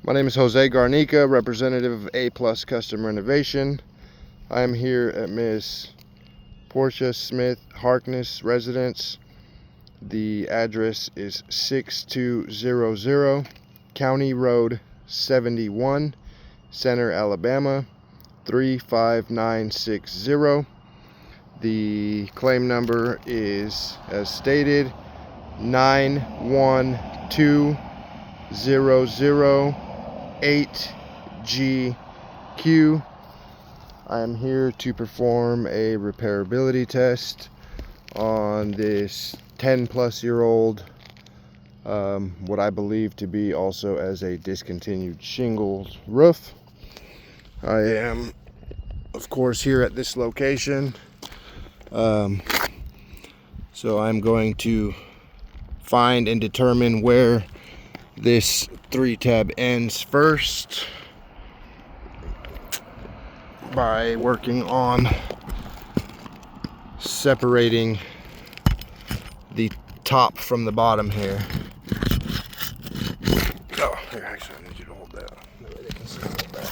My name is Jose Garnica, representative of A+ Custom Renovation. I am here at Miss Portia Smith Harkness residence. The address is 6200 County Road 71, Center, Alabama 35960. The claim number is, as stated, 912008GQ. I am here to perform a repairability test on this 10-plus-year-old, what I believe to be also as a discontinued shingled roof. I am, of course, here at this location. So I'm going to find and determine where this 3-tab ends first by working on separating the top from the bottom here. Oh, here, actually, I need you to hold that. That way they can see a little better.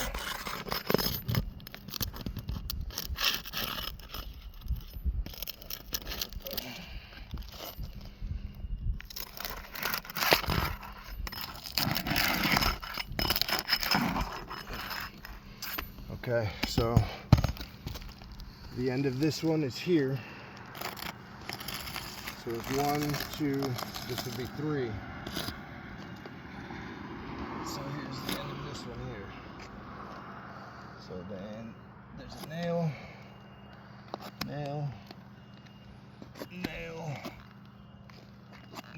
Okay, so the end of this one is here. So it's 1, 2, this would be 3. So here's the end of this one here. So then there's a nail, nail, nail,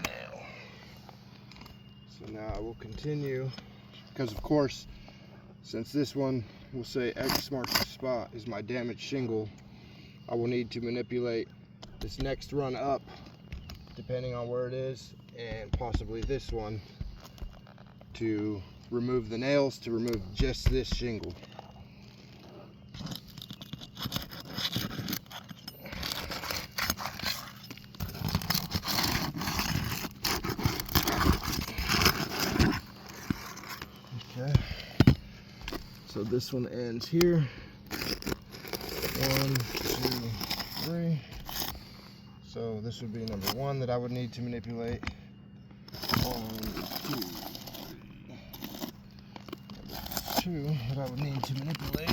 nail. So now I will continue, because of course, since this one will say X marks the spot is my damaged shingle, I will need to manipulate this next run up, depending on where it is, and possibly this one, to remove the nails, to remove just this shingle. Okay. So this one ends here. 1, 2, 3. So this would be number 1 that I would need to manipulate. 1, 2, 3. Number 2 that I would need to manipulate.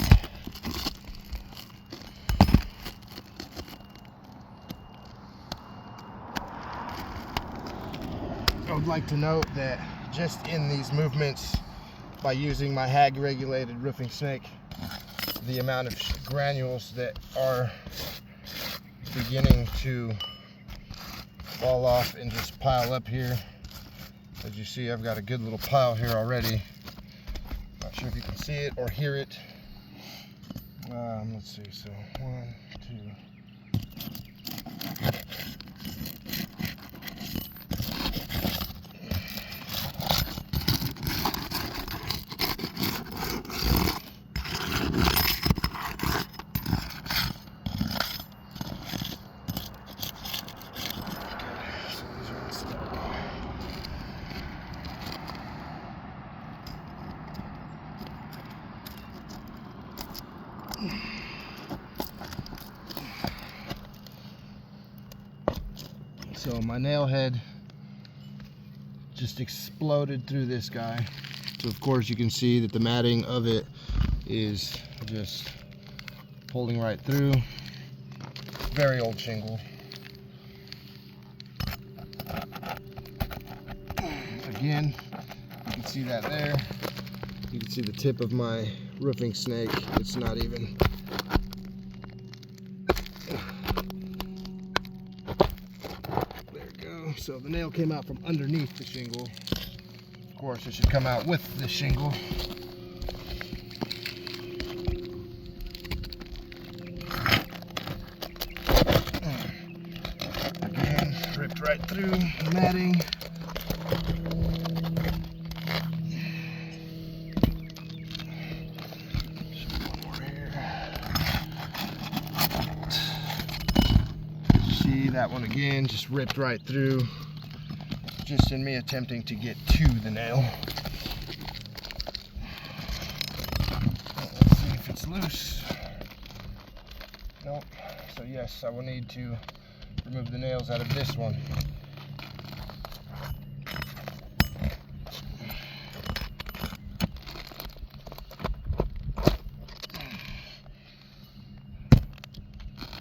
I would like to note that just in these movements, by using my Hag regulated roofing snake, the amount of granules that are beginning to fall off and just pile up here. As you see, I've got a good little pile here already. Not sure if you can see it or hear it. Let's see, so 1, 2. So my nail head just exploded through this guy. So of course you can see that the matting of it is just pulling right through. Very old shingle. Again, you can see that there. You can see the tip of my roofing snake. It's not even. So the nail came out from underneath the shingle. Of course, it should come out with the shingle. Again, ripped right through the matting. One more here. See that one again, just ripped right through. Just in me attempting to get to the nail. loose. Nope. So yes, I will need to remove the nails out of this one.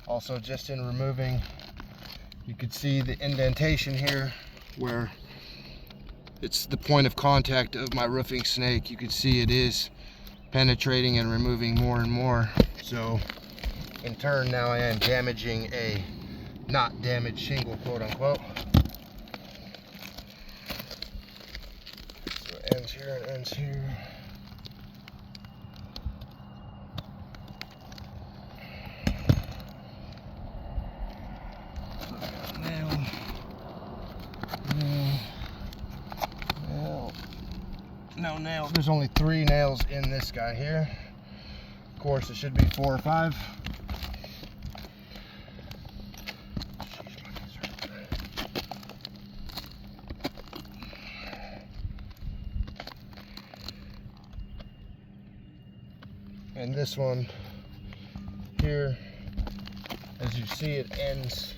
Also, just in removing, you could see the indentation here where it's the point of contact of my roofing snake. You can see it is penetrating and removing more and more. So in turn, now I am damaging a not damaged shingle, quote unquote. So it ends here and ends here. No nails. There's only 3 nails in this guy here. Of course, it should be 4 or 5. And this one here, as you see, it ends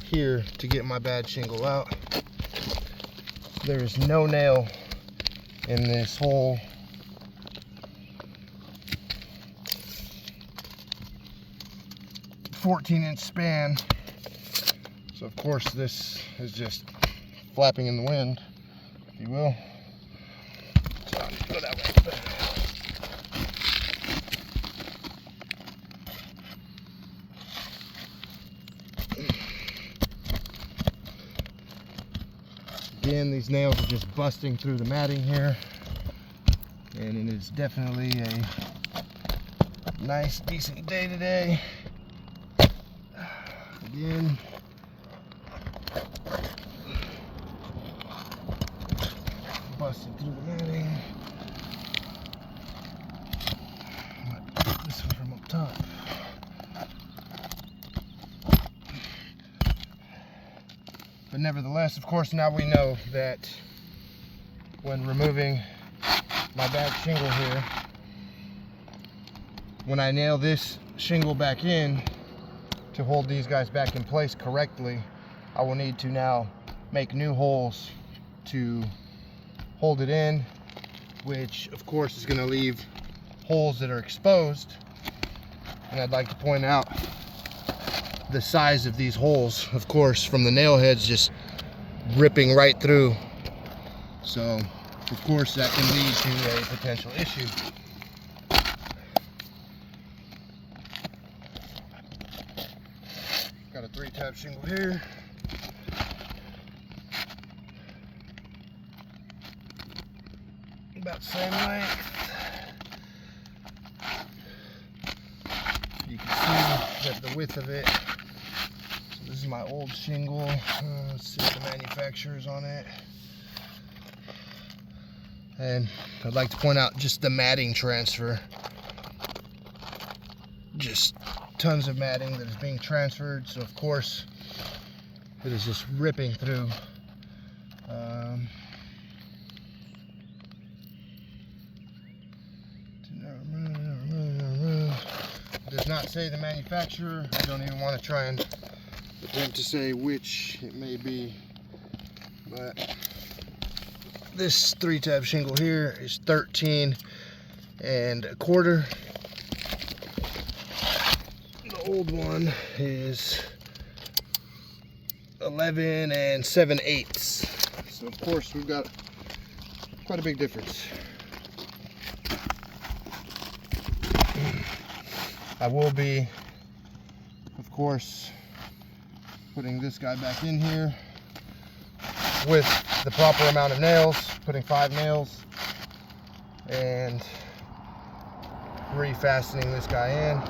here to get my bad shingle out. There is no nail in this whole .14-inch span. So of course this is just flapping in the wind, if you will. So I'll go that way. Again, these nails are just busting through the matting here, and it is definitely a nice, decent day today. Again, busting through the matting. This one from up top. But nevertheless, of course, now we know that when removing my bad shingle here, when I nail this shingle back in to hold these guys back in place correctly, I will need to now make new holes to hold it in, which of course is going to leave holes that are exposed. And I'd like to point out the size of these holes, of course, from the nail heads just ripping right through. So of course that can lead to a potential issue. Got a 3-tab shingle here. About the same length. You can see that the width of it. This is my old shingle. Let's see what the manufacturer's on it. And I'd like to point out just the matting transfer. Just tons of matting that is being transferred. So of course, it is just ripping through. It does not say the manufacturer. I don't even want to try and attempt to say which it may be, but this 3-tab shingle here is 13 1/4. The old one is 11 7/8. So of course we've got quite a big difference. I will be, of course, putting this guy back in here with the proper amount of nails, putting 5 nails, and refastening this guy in.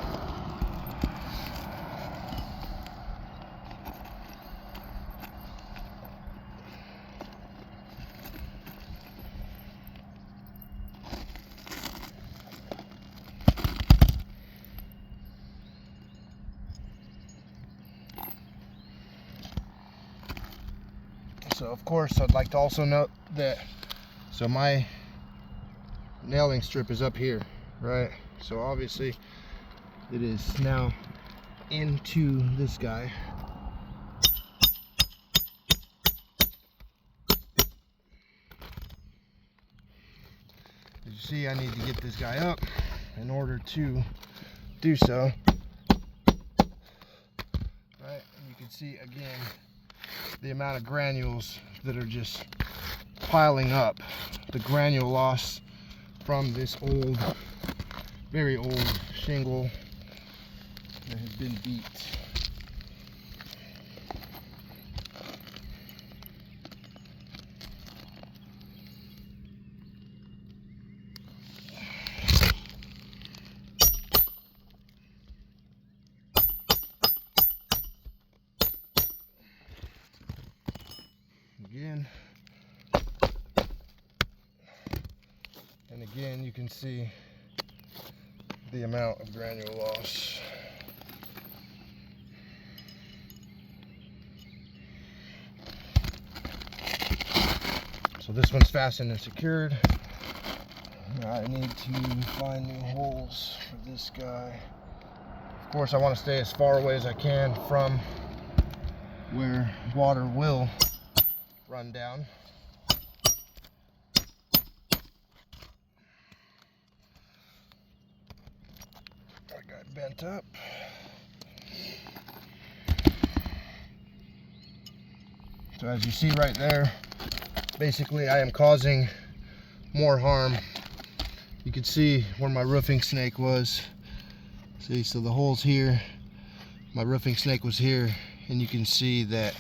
So of course I'd like to also note that, so my nailing strip is up here, right? So obviously it is now into this guy. As you see, I need to get this guy up in order to do so. Right, and you can see again the amount of granules that are just piling up. The granule loss from this old, very old shingle that has been beat. Again, and again, you can see the amount of granule loss. So this one's fastened and secured. I need to find new holes for this guy. Of course, I want to stay as far away as I can from where water will run down. I got bent up. So as you see right there, basically I am causing more harm. You can see where my roofing snake was. See, so the hole's here. My roofing snake was here, and you can see that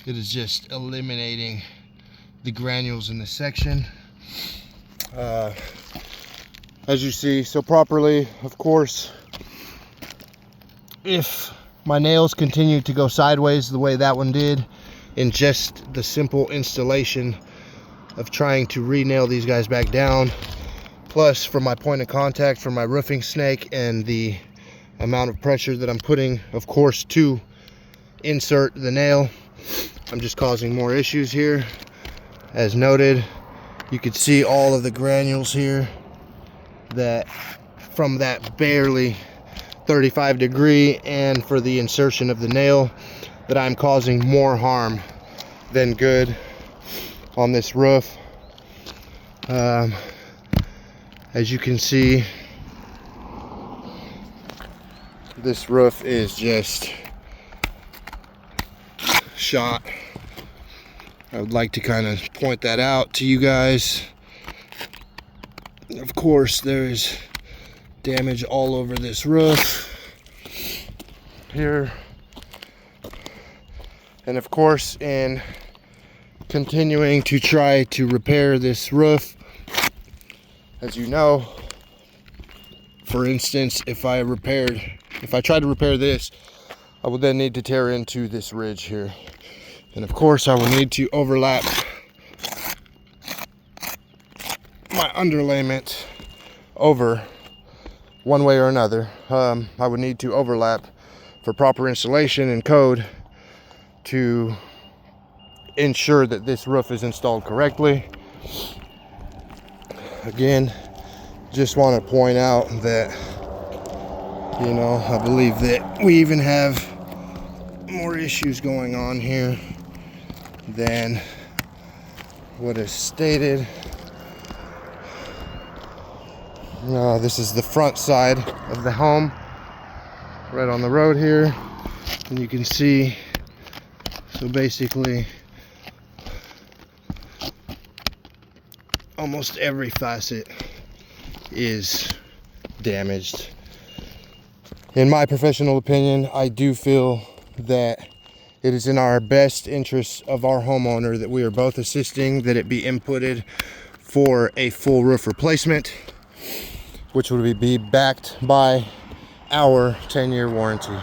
it is just eliminating the granules in this section. As you see so properly, of course, if my nails continue to go sideways the way that one did, in just the simple installation of trying to re-nail these guys back down, plus from my point of contact for my roofing snake and the amount of pressure that I'm putting, of course, to insert the nail, I'm just causing more issues here. As noted, you can see all of the granules here that from that barely 35 degree, and for the insertion of the nail, that I'm causing more harm than good on this roof. As you can see, this roof is just shot. I would like to kind of point that out to you guys. Of course, there is damage all over this roof here, and of course, in continuing to try to repair this roof, as you know, for instance, if I tried to repair this, I would then need to tear into this ridge here. And of course, I will need to overlap my underlayment over one way or another. I would need to overlap for proper installation and code to ensure that this roof is installed correctly. Again, just want to point out that, you know, I believe that we even have more issues going on here than what is stated. This is the front side of the home, right on the road here, and you can see, so basically almost every facet is damaged. In my professional opinion, I do feel that it is in our best interest of our homeowner that we are both assisting that it be inputted for a full roof replacement, which would be backed by our 10-year warranty.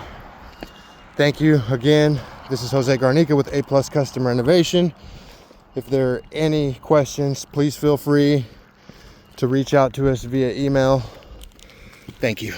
Thank you again. This is Jose Garnica with A+ Custom Renovation. If there are any questions, please feel free to reach out to us via email. Thank you.